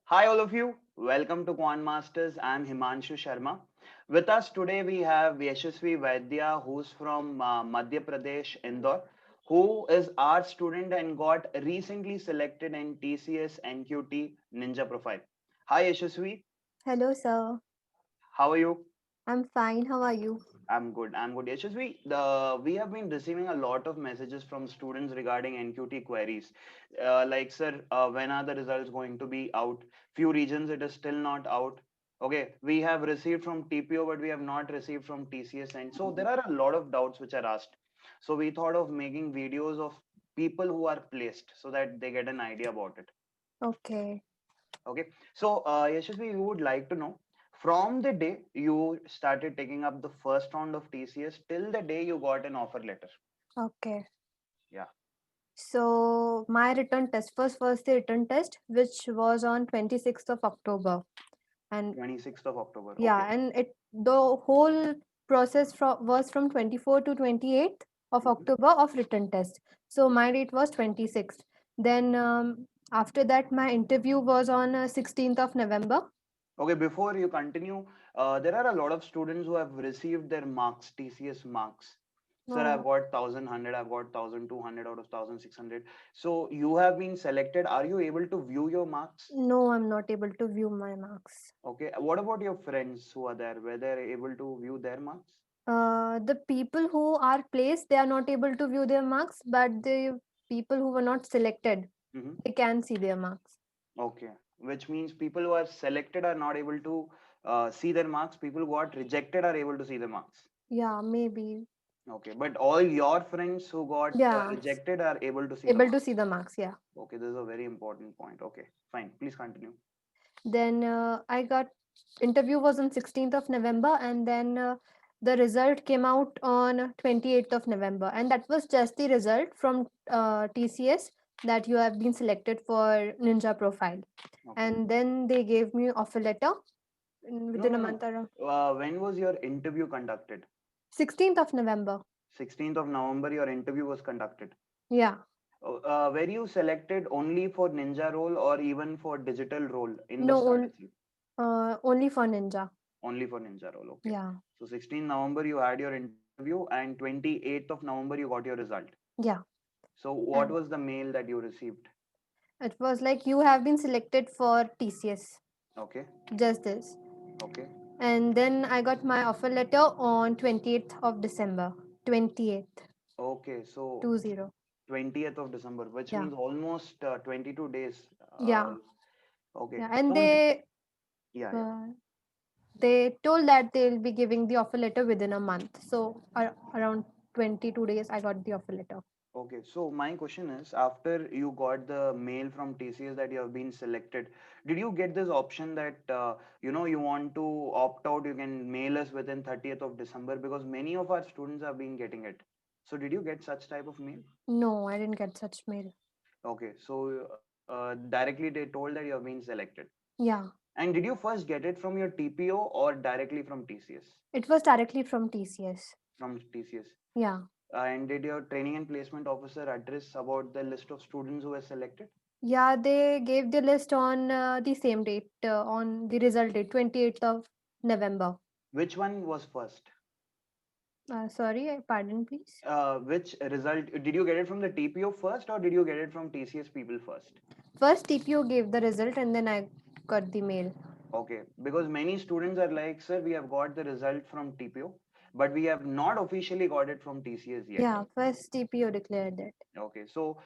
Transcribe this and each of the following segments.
Hi, all of you. Welcome to Quan Masters. I'm Himanshu Sharma. With us today, we have Yashasvi Vaidya, who's from Madhya Pradesh, Indore, who is our student and got recently selected in TCS NQT Ninja Profile. Hi, Yashasvi. Hello, sir. How are you? I'm fine. How are you? I'm good. I'm good. Yashasvi, we have been receiving a lot of messages from students regarding NQT queries. Like, sir, when are the results going to be out? Few regions it is still not out. Okay, we have received from TPO, but we have not received from TCS. And so there are a lot of doubts which are asked. So we thought of making videos of people who are placed so that they get an idea about it. Okay. Okay. So, Yashasvi, we would like to know from the day you started taking up the first round of TCS till the day you got an offer letter. Okay. Yeah, So my return test first was the return test, which was on 26th of October, and 26th of October. Okay. yeah, and it the whole process was from 24th to 28th of Mhm. October of return test. So my date was 26th. Then after that, my interview was on 16th of November. Okay, before you continue, there are a lot of students who have received their marks, TCS marks. Sir, I've Oh, got 1,100, I've got 1,200 out of 1,600. So you have been selected. Are you able to view your marks? no, I'm not able to view my marks. Okay. What about your friends who are there? Were they able to view their marks? The people who are placed, they are not able to view their marks, but the people who were not selected, Mhm. they can see their marks. Okay, which means people who are selected are not able to see their marks. People who got rejected are able to see the marks. Yeah, maybe. Okay, but all your friends who got Yeah, rejected are able to see the able to marks. see the marks. Yeah. Okay, this is a very important point. Okay, fine. Please continue. Then I got interview was on 16th of November, and then the result came out on 28th of November, and that was just the result from TCS that you have been selected for Ninja Profile. Okay. And then they gave me offer letter No, within a no, month no. around When was your interview conducted? 16th of November. 16th of November, your interview was conducted. Yeah. Were you selected only for Ninja role or even for digital role in the No, strategy? only for Ninja. Only for Ninja role. Okay. Yeah. So 16 November you had your interview and 28th of November you got your result. Yeah. So what And was the mail that you received? it was like you have been selected for TCS. Okay. Just this. Okay. And then I got my offer letter on 28th of December. 28th. Okay. So 20. 20th of December, which Yeah. means almost 22 days. Yeah. Okay. Yeah. And So yeah, yeah. uh, they told that they'll be giving the offer letter within a month. So around 22 days I got the offer letter. Okay. So my question is, after you got the mail from TCS that you have been selected, did you get this option that you want to opt out? You can mail us within 30th of December because many of our students have been getting it. So did you get such type of mail? No, I didn't get such mail. Okay. So directly they told that you have been selected. Yeah. And did you first get it from your TPO or directly from TCS? It was directly from TCS. From TCS. Yeah. And did your training and placement officer address about the list of students who were selected? Yeah, they gave the list on the same date, on the result date, 28th of November. Which one was first? Sorry, pardon, please. Which result did you get it from the TPO first or did you get it from TCS people first? First, TPO gave the result, and then I got the mail. Okay, because many students are like, sir, we have got the result from TPO, but we have not officially got it from TCS yet. Yeah, first TPO declared that. Okay, so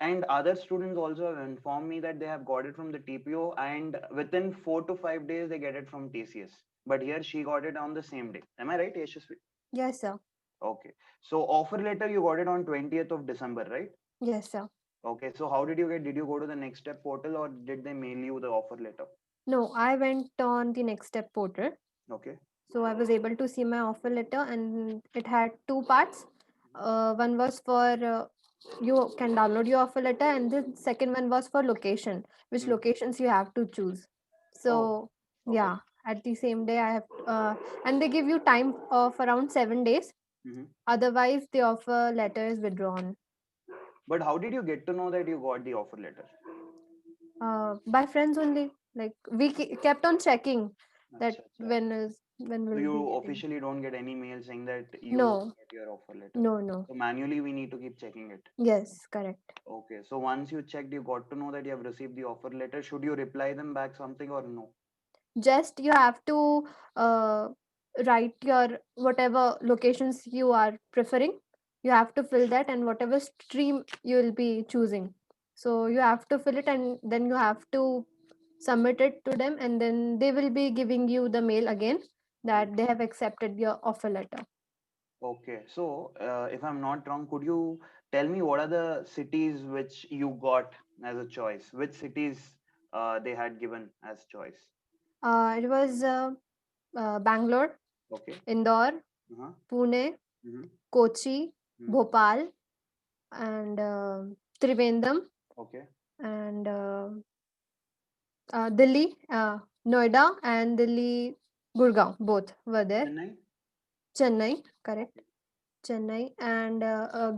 and other students also have informed me that they have got it from the TPO and within 4 to 5 days they get it from TCS. But here she got it on the same day. Am I right, Yashasvi? Yes, sir. Okay. So offer letter you got it on 20th of December, right? Yes, sir. Okay. So how did you get? Did you go to the Next Step portal or did they mail you the offer letter? No, I went on the Next Step portal. Okay. So I was able to see my offer letter, and it had two parts. One was for you can download your offer letter, and the second one was for location, which Hmm. locations you have to choose. Oh, So okay. yeah, at the same day I have, and they give you time of around 7 days. Hmm. Otherwise, the offer letter is withdrawn. But how did you get to know that you got the offer letter? By friends only. Like we kept on checking that Acha, acha. when So will you be getting. officially don't get any mail saying that you No, got your offer letter. no, no. So manually we need to keep checking it. Yes, correct. Okay. So once you checked, you got to know that you have received the offer letter. Should you reply them back something or no? Just you have to uh, write your whatever locations you are preferring. You have to fill that, and whatever stream you will be choosing. So you have to fill it, and then you have to submit it to them, and then they will be giving you the mail again that Okay. they have accepted your offer letter. Okay. So if I'm not wrong, could you tell me what are the cities which you got as a choice? Which cities they had given as choice? It was Bangalore, Okay. Indore, Uh-huh. Pune, Mm-hmm. Kochi, Hmm. Bhopal, and Trivandrum, Okay. and Delhi, Noida, and Delhi, Gurgaon, both were there. Chennai? Chennai, correct. Okay. Chennai and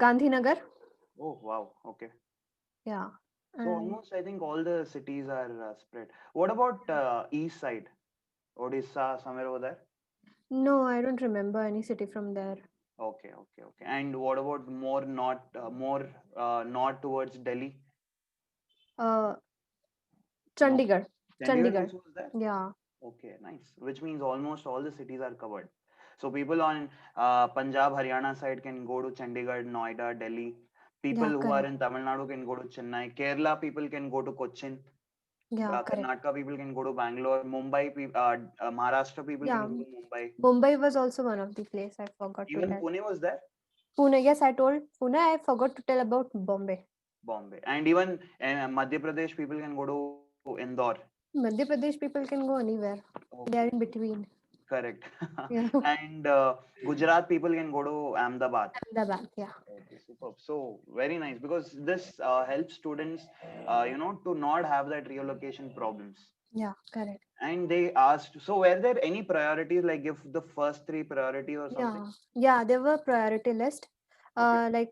Gandhinagar. Oh, wow. Okay. Yeah. So And almost I think all the cities are spread. What about east side? Odisha, somewhere over there? no, I don't remember any city from there. Okay, okay, okay. And what about more north towards Delhi? Uh, No. Chandigarh. Chandigarh Chandigarh. also was there? Yeah. Okay, nice. Which means almost all the cities are covered. So people on Punjab, Haryana side can go to Chandigarh, Noida, Delhi. People Yeah, who are correct. in Tamil Nadu can go to Chennai. Kerala people can go to Cochin. Yeah, correct. Karnataka people can go to Bangalore. Maharashtra people can Yeah. go to Mumbai. Mumbai was also one of the place I forgot to Even tell. Pune was there. Pune, yes, I told Pune. I forgot to tell about Bombay. Bombay. And even Madhya Pradesh people can go to Indore. Madhya Pradesh people can go anywhere. They Okay, are in between. correct. Yeah. And Gujarat people can go to Ahmedabad. Ahmedabad. Yeah. Okay, superb. So very nice because this helps students, to not have that relocation problems. Yeah, correct. And they asked, so were there any priorities like give the first three priority or something? Yeah. Yeah, there were priority list. Okay. Like,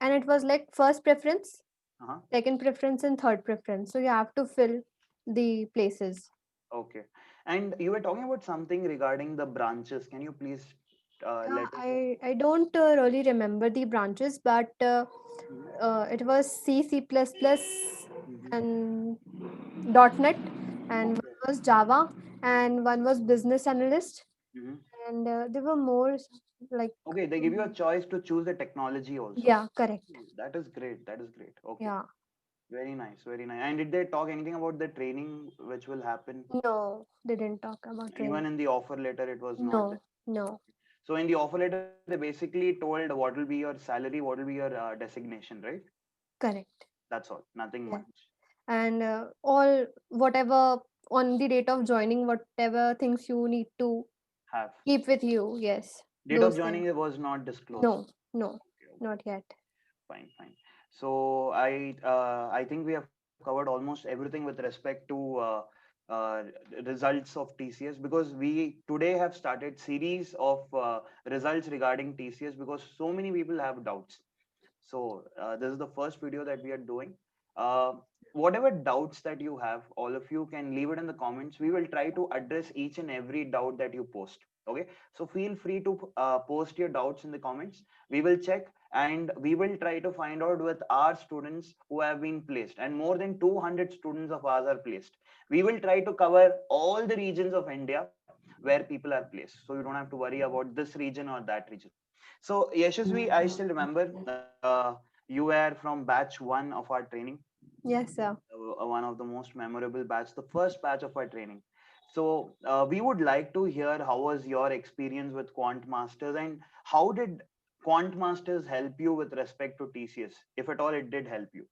and it was like first preference, Uh-huh. second preference, and third preference. So you have to fill the places. Okay. And you were talking about something regarding the branches. Can you please Yeah, let us know? I don't really remember the branches, but Mhm. it was C, C++, Mhm. and .NET, and Okay. one was Java, and one was business analyst, Mhm. and there were more like Okay, they give you a choice to choose the technology also. yeah, correct. That is great. That is great. Okay. Yeah. Very nice. Very nice. And did they talk anything about the training which will happen? No, they didn't talk about Even training. in the offer letter, it was not there. No, no. So in the offer letter, they basically told what will be your salary, what will be your designation, right? Correct. That's all. Nothing Yeah. much. And all whatever on the date of joining, whatever things you need to Have. keep with you. Yes, Date of those things. joining was not disclosed. No, no, Okay, okay. not yet. Fine, fine. So I think we have covered almost everything with respect to uh, results of TCS because we today have started series of results regarding TCS because so many people have doubts. So this is the first video that we are doing. Uh, whatever doubts that you have, all of you can leave it in the comments. We will try to address each and every doubt that you post. Okay, so feel free to post your doubts in the comments. We will check and we will try to find out with our students who have been placed. And more than 200 students of ours are placed. We will try to cover all the regions of India where people are placed. So you don't have to worry about this region or that region. So Yashasvi, I still remember you were from batch one of our training, Yes, sir. one of the most memorable batch, the first batch of our training. So we would like to hear how was your experience with Quant Masters and how did Quant Masters help you with respect to TCS, if at all it did help you.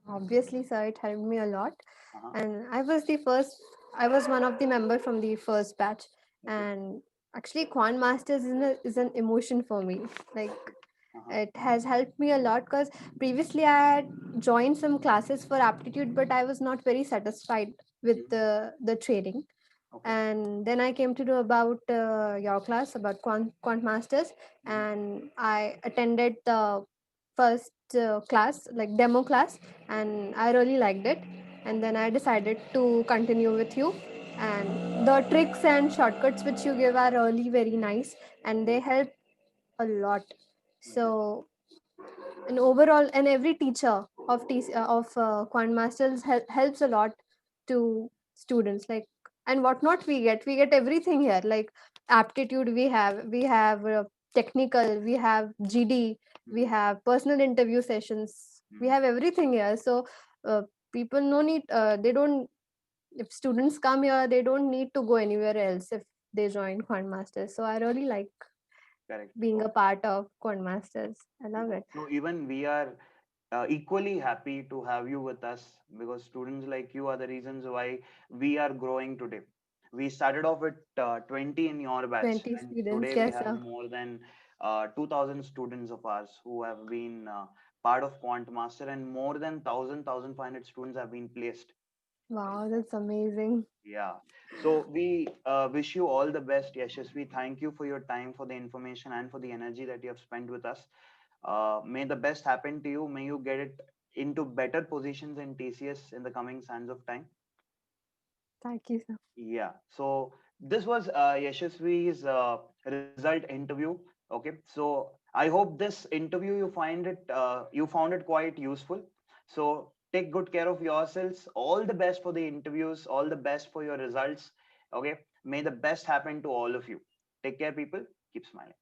Obviously, sir, it helped me a lot. Uh-huh. And I was one of the member from the first batch. Okay. And actually, Quant Masters is an emotion for me. Like, Uh-huh. it has helped me a lot because previously I had joined some classes for aptitude, but I was not very satisfied with Mhm. the training. Okay. And then I came to know about your class about Quant Masters, Mhm. and I attended the first class, like demo class, and I really liked it. and then I decided to continue with you. And the tricks and shortcuts which you give are really very nice, and they help a lot. Okay. So, and overall, and every teacher of Quant Masters helps a lot to students. Like, and what not we get everything here. Like aptitude, we have technical, we have GD, we Mhm. have personal interview sessions, we Mhm. have everything here. So uh, people no need they don't if students come here, they don't need to go anywhere else if they join Quant Masters. So I really like Correct. being a Okay. part of Quant Masters. I love it. So even we are equally happy to have you with us, because students like you are the reasons why we are growing today. We started off with 20 in your batch, 20 and students, today we yes, have sir. more than 2,000 students of ours who have been part of Quant Master, and more than 1,500 students have been placed. Wow, that's amazing. Yeah. So we wish you all the best, Yashasvi. Thank you for your time, for the information, and for the energy that you have spent with us. May the best happen to you. May you get it into better positions in TCS in the coming sands of time. Thank you, sir. Yeah. So this was Yashasvi's result interview. Okay. So I hope this interview you found it quite useful. So take good care of yourselves. All the best for the interviews. All the best for your results. Okay. May the best happen to all of you. Take care, people. Keep smiling.